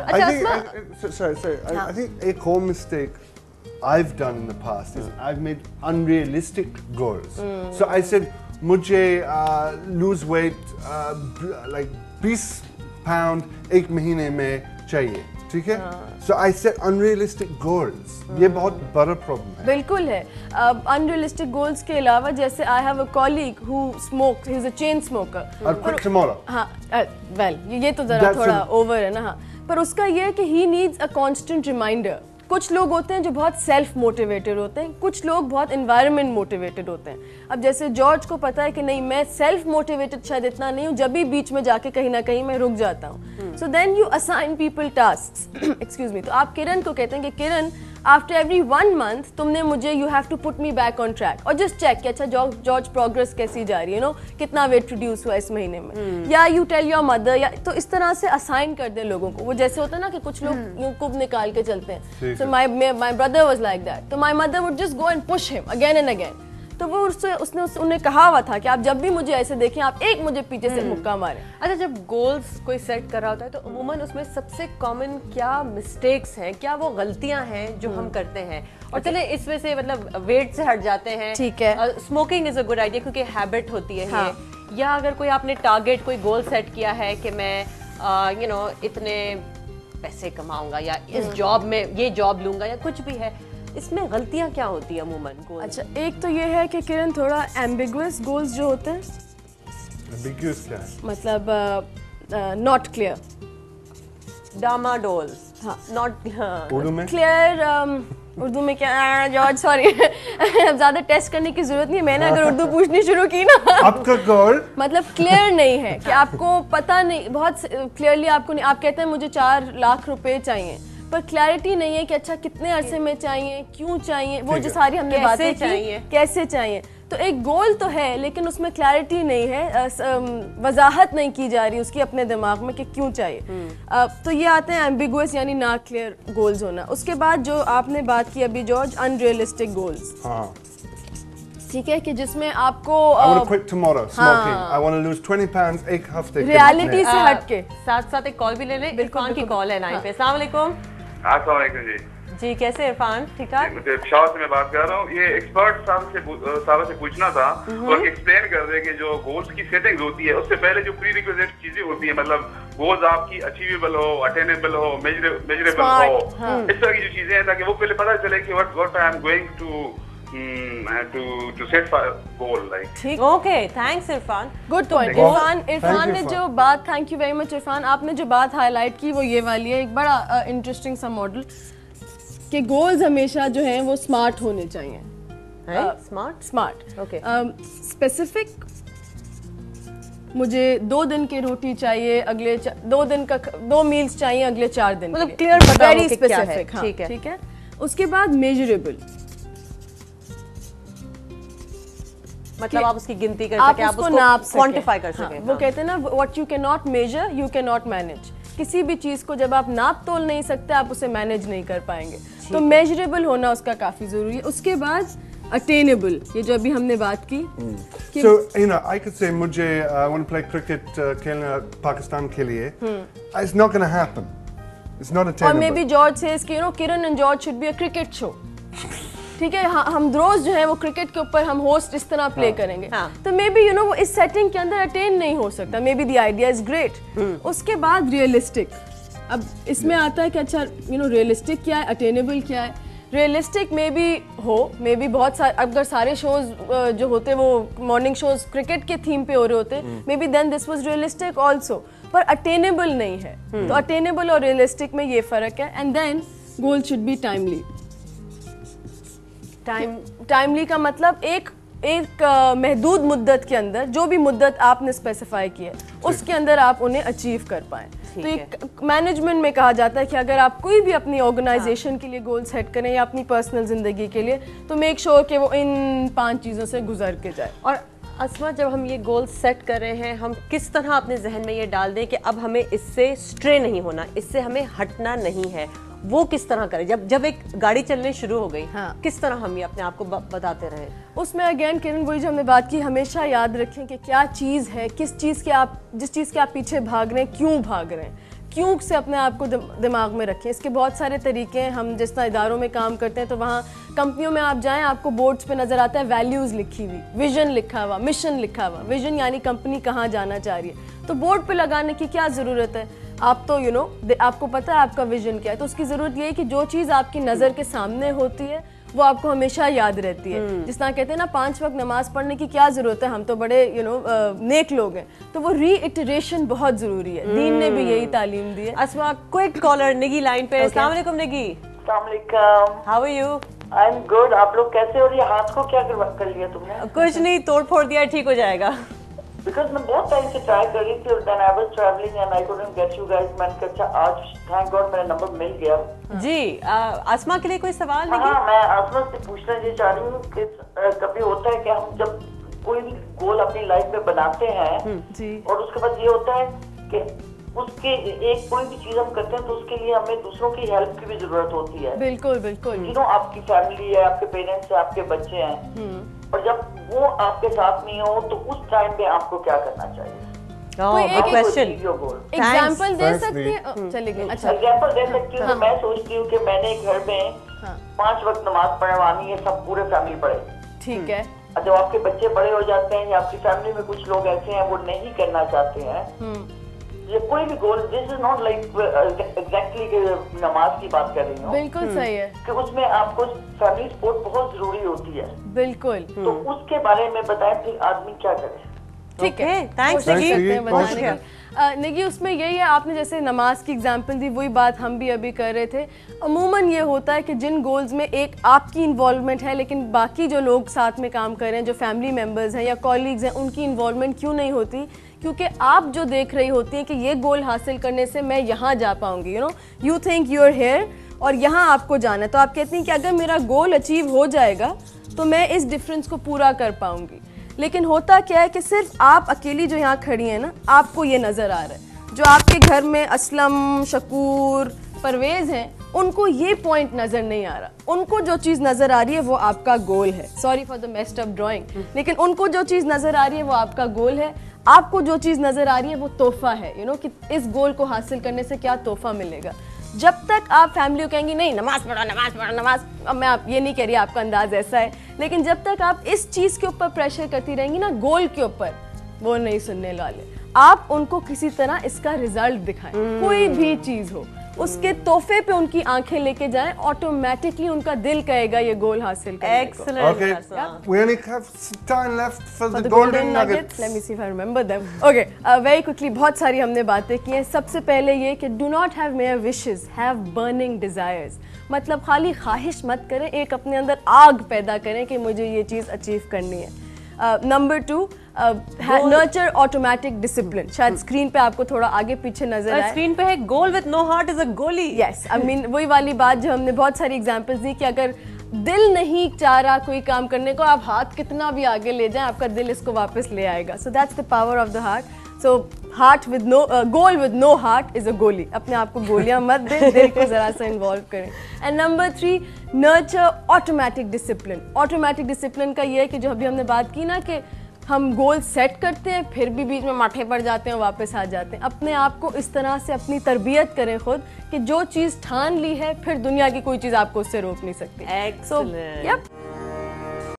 I think a core mistake I've done in the past is I've made unrealistic goals. So I said, mujhe lose weight like 20 pound एक महीने में चाहिए, ठीक है? So I set unrealistic goals. ये बहुत बड़ा problem है. बिल्कुल है. Unrealistic goals के अलावा जैसे I have a colleague who smokes. He's a chain smoker. I'll quit tomorrow. हाँ, well ये तो जरा थोड़ा over है ना, हाँ. पर उसका ये है कि he needs a constant reminder. कुछ लोग होते हैं जो बहुत सेल्फ मोटिवेटेड होते हैं, कुछ लोग बहुत एनवायरनमेंट मोटिवेटेड होते हैं. अब जैसे जॉर्ज को पता है कि नहीं मैं सेल्फ मोटिवेटेड शायद इतना नहीं हूँ, जब भी बीच में जाके कहीं ना कहीं मैं रुक जाता हूँ. So then you assign people tasks. Excuse me. तो आप किरण को कहते हैं कि किरण आफ्टर एवरी 1 month तुमने मुझे you have to put me back on track और जस्ट चेक कि अच्छा जॉर्ज प्रोग्रेस कैसी जा रही है, नो कितना वेट रिड्यूस हुआ इस महीने में, या यू टेल योर मदर, या तो इस तरह से असाइन कर दे लोगों को. वो जैसे होता है ना कि कुछ लोग यूं कुब निकाल के चलते हैं. So my brother was like that. तो my mother would just go and push him again and again. तो वो उसने कहा हुआ था कि आप जब भी मुझे ऐसे देखें आप एक मुझे पीछे से मुक्का मारें. अच्छा, जब गोल्स कोई सेट कर रहा होता है तो अमूमन उसमें सबसे कॉमन क्या मिस्टेक्स हैं, क्या वो गलतियां हैं जो हम करते हैं? और चले इस वजह से मतलब वेट से हट जाते हैं. ठीक है. Smoking is a good idea क्योंकि हैबिट होती है. हाँ. या अगर कोई आपने टारगेट कोई गोल सेट किया है कि मैं इतने पैसे कमाऊंगा या इस जॉब में ये जॉब लूंगा या कुछ भी है, इसमें गलतियां क्या होती है अमूमन गोल? अच्छा, एक तो ये है कि किरण थोड़ा एम्बिगुअस गोल्स जो होते हैं. Ambiguous क्या है? मतलब नॉट क्लियर. डामाडोल. हाँ. नॉट उर्दू में? क्लियर. उर्दू में क्या जॉर्ज सॉरी अब ज्यादा टेस्ट करने की जरूरत नहीं. मैंने अगर उर्दू पूछनी शुरू की ना आपका गोल मतलब क्लियर नहीं है कि आपको पता नहीं, बहुत क्लियरली आपको नहीं. आप कहते हैं मुझे 4 लाख रुपए चाहिए, पर क्लैरिटी नहीं है कि अच्छा कितने अरसे में चाहिए, क्यों चाहिए, वो जो सारी हमने बातें की कैसे चाहिए. तो एक गोल तो है लेकिन उसमें क्लैरिटी नहीं है, वजाहत नहीं की जा रही उसकी अपने दिमाग में कि क्यों चाहिए. तो ये आते हैं एम्बिगुअस यानी ना क्लियर गोल्स होना. उसके बाद जो आपने बात की अभी जॉर्ज, अनरियलिस्टिक गोल्स. हाँ. ठीक है कि जिसमें आपको I want to quit tomorrow smoking. I want to lose 20 pounds एक हफ्ते. रियलिटी से हटके. साथ साथ एक कॉल भी ले लें. इरफान की कॉल है लाइन पे. अस्सलाम वालेकुम. अस्सलाम वालेकुम जी. जी कैसे इरफान? ठीक ठाक. मुझे शाह से मैं बात कर रहा हूँ. ये एक्सपर्ट साहब से पूछना था तो एक्सप्लेन कर दे कि जो गोल्स की सेटिंग होती है उससे पहले जो प्री रिक्विजिट चीजें होती है, मतलब गोल्स आपकी अचीवेबल हो, अटेनेबल हो, मेजरेबल हो, इस तरह की जो चीजें हैं ताकि वो पहले पता चले कि what I am going to set for goal like. ठीक. Okay, thanks Irfan. Good point. Irfan ने जो बात, thank you very much Irfan, आपने जो बात हाईलाइट की वो ये वाली है. एक बड़ा इंटरेस्टिंग सा मॉडल कि गोल्स हमेशा जो हैं वो स्मार्ट होने चाहिए. स्मार्ट. ओके. स्पेसिफिक. मुझे 2 दिन की रोटी चाहिए, अगले 2 दिन का 2 मील्स चाहिए अगले 4 दिन. मतलब क्लियर पता हो कि क्या है. ठीक है. ठीक है. उसके बाद मेजरेबल. मतलब आप उसकी गिनती कर सकें, आप उसको नाप सकें, क्वांटिफाई कर सकें. वो कहते हैं ना what you can not measure you can not manage. किसी भी चीज को जब आप नाप तोल नहीं सकते आप उसे मैनेज नहीं कर पाएंगे. तो मेजरेबल होना उसका काफी जरूरी है. उसके बाद अटेनेबल, ये जो अभी हमने बात की. So I could say मुझे I want to play cricket खेलना पाकिस्तान के लिए. It's not going to happen. It's not attainable. Or maybe George says कि Kiran and George should be a cricket show. ठीक है. हम रोज जो है वो क्रिकेट के ऊपर हम होस्ट इस तरह प्ले करेंगे. तो मे बी वो इस सेटिंग के अंदर अटेन नहीं हो सकता. May be the idea is great. उसके बाद रियलिस्टिक. अब इसमें आता है कि अच्छा रियलिस्टिक क्या है, अटेनेबल क्या है. रियलिस्टिक मे बी हो, मे बी बहुत सारे अगर सारे शोज जो होते वो मॉर्निंग शोज क्रिकेट के थीम पे हो रहे होते, may be then this was realistic also, पर अटेनेबल नहीं है. तो अटेनेबल और रियलिस्टिक में ये फर्क है. And then goal should be timely. Timely का मतलब एक महदूद मुद्दत के अंदर, जो भी मुद्दत आपने स्पेसिफाई की है उसके अंदर आप उन्हें अचीव कर पाएं. तो एक मैनेजमेंट में कहा जाता है कि अगर आप कोई भी अपनी ऑर्गेनाइजेशन के लिए गोल सेट करें या अपनी पर्सनल जिंदगी के लिए, तो मेक श्योर कि वो इन 5 चीज़ों से गुजर के जाए. और अस्मा, जब हम ये गोल सेट कर रहे हैं, हम किस तरह अपने जहन में ये डाल दें कि अब हमें इससे स्ट्रे नहीं होना, इससे हमें हटना नहीं है, वो किस तरह करें? जब एक गाड़ी चलने शुरू हो गई, किस तरह हम ये अपने आप को बताते रहे? उसमें अगेन किरण वही जो हमने बात की, हमेशा याद रखें कि क्या चीज़ है, जिस चीज़ के आप पीछे भाग रहे हैं, क्यों भाग रहे हैं. क्यों से अपने आप को दिमाग में रखें। इसके बहुत सारे तरीके हैं। हम जिस तरह इदारों में काम करते हैं तो वहाँ कंपनियों में आप जाएं, आपको बोर्ड्स पे नज़र आता है वैल्यूज़ लिखी हुई, विजन लिखा हुआ, मिशन लिखा हुआ। विजन यानी कंपनी कहाँ जाना चाह रही है, तो बोर्ड पे लगाने की क्या ज़रूरत है। आप तो आपको पता है आपका विजन क्या है, तो उसकी ज़रूरत ये है कि जो चीज़ आपकी नज़र के सामने होती है वो आपको हमेशा याद रहती है। जिस तरह कहते हैं ना 5 वक्त नमाज पढ़ने की क्या ज़रूरत है, हम तो बड़े नेक लोग हैं, तो वो रीइटरेशन बहुत ज़रूरी है। दीन ने भी यही तालीम दी है। अस्मा, क्विक कॉलर निगी लाइन पे। अस्सलाम वालेकुम निगी। अस्सलाम वालेकुम। How are you? I am good. आप लोग कैसे हो? ये हाथ को क्या कर लिया तुमने? कुछ नहीं, तोड़ फोड़ दिया, ठीक हो जाएगा। बिकॉज मैं बहुत टाइम से ट्राई कर रही थी और then I was travelling and I couldn't get you guys. मैंने कहा अच्छा आज थैंक गॉड मेरा नंबर मिल गया। जी, आसमा के लिए कोई सवाल नहीं? हाँ, मैं आसमा से पूछना ये चाह रही हूँ कि कभी होता है कि हम जब कोई भी गोल अपनी लाइफ में बनाते हैं जी, और उसके बाद ये होता है कि उसके एक कोई भी चीज हम करते हैं तो उसके लिए हमें दूसरों की हेल्प की भी जरूरत होती है। बिल्कुल बिल्कुल। यू नो, आपकी फैमिली है, आपके पेरेंट्स है, आपके बच्चे हैं, और जब वो आपके साथ नहीं हो तो उस टाइम पे आपको क्या करना चाहिए? कोई एक क्वेश्चन एग्जांपल दे सकती है? चलेगी। अच्छा, एग्जांपल दे सकती हूँ। मैं सोचती हूँ कि मैंने घर में 5 वक्त नमाज पढ़वानी है, सब पूरे फैमिली पढ़े। ठीक है। जब आपके बच्चे बड़े हो जाते हैं या आपकी फैमिली में कुछ लोग ऐसे हैं वो नहीं करना चाहते हैं, ये कोई भी goal, this is not like exactly नमाज की बात कर रही हूँ। बिल्कुल सही है कि उसमें आपको फैमिली सपोर्ट बहुत जरूरी होती है। बिल्कुल। तो उसके बारे में बताएं कि आदमी क्या करे। ठीक है, थैंक्स निगी। निगी, उसमें यही है, आपने जैसे नमाज की एग्जांपल दी, वही बात हम भी अभी कर रहे थे। अमूमन ये होता है कि जिन गोल्स में एक आपकी इन्वॉल्वमेंट है लेकिन बाकी जो लोग साथ में काम कर रहे हैं, जो फैमिली मेम्बर्स हैं या कॉलीग्स हैं, उनकी इन्वॉल्वमेंट क्यों नहीं होती? क्योंकि आप जो देख रही होती हैं कि ये गोल हासिल करने से मैं यहाँ जा पाऊँगी, you think you are here और यहाँ आपको जाना है, तो आप कहती हैं कि अगर मेरा गोल अचीव हो जाएगा तो मैं इस डिफरेंस को पूरा कर पाऊँगी। लेकिन होता क्या है कि सिर्फ आप अकेली जो यहाँ खड़ी हैं ना, आपको ये नज़र आ रहा है। जो आपके घर में असलम, शकूर, परवेज़ हैं, उनको ये पॉइंट नज़र नहीं आ रहा। उनको जो चीज़ नज़र आ रही है वो आपका गोल है। Sorry for the messed up drawing, लेकिन उनको जो चीज़ नज़र आ रही है वो आपका गोल है। आपको जो चीज़ नज़र आ रही है वो तोहफा है, कि इस गोल को हासिल करने से क्या तोहफा मिलेगा। जब तक आप फैमिली को कहेंगी नहीं नमाज पढ़ो नमाज पढ़ो नमाज, अब मैं आप ये नहीं कह रही आपका अंदाज ऐसा है, लेकिन जब तक आप इस चीज़ के ऊपर प्रेशर करती रहेंगी ना, गोल के ऊपर, वो नहीं सुनने वाले। आप उनको किसी तरह इसका रिजल्ट दिखाएं, कोई भी चीज़ हो, उसके तोहफे पे उनकी आंखें लेके जाएं, ऑटोमेटिकली उनका दिल कहेगा ये गोल हासिल करने को। Okay, we only have time left for the golden nuggets. Let me see if I remember them. Okay, very quickly, बहुत सारी हमने बातें की हैं। सबसे पहले ये कि do not have mere wishes, have burning desires. मतलब खाली ख्वाहिश मत करें, एक अपने अंदर आग पैदा करें कि मुझे ये चीज़ अचीव करनी है। Number 2, nurture automatic discipline. शायद स्क्रीन पे आपको थोड़ा आगे पीछे नजर आए। स्क्रीन पे है goal with no heart is a गोली। यस, आई मीन वही वाली बात जो हमने बहुत सारी एग्जांपल्स दी कि अगर दिल नहीं चाह रहा कोई काम करने को, आप हाथ कितना भी आगे ले जाएं, आपका दिल इसको वापस ले आएगा। So that's the power of the heart. So heart with no goal with no heart is a गोली। अपने आप को गोलियां मत दें, दिल को जरा सा इन्वॉल्व करें। And number 3, nurture automatic discipline. Automatic discipline का ये है कि जो अभी हमने बात की ना कि हम गोल सेट करते हैं फिर भी बीच में माठे पड़ जाते हैं, वापस आ जाते हैं। अपने आप को इस तरह से अपनी तरबियत करें खुद कि जो चीज़ ठान ली है फिर दुनिया की कोई चीज़ आपको उससे रोक नहीं सकती। Excellent. So, yep.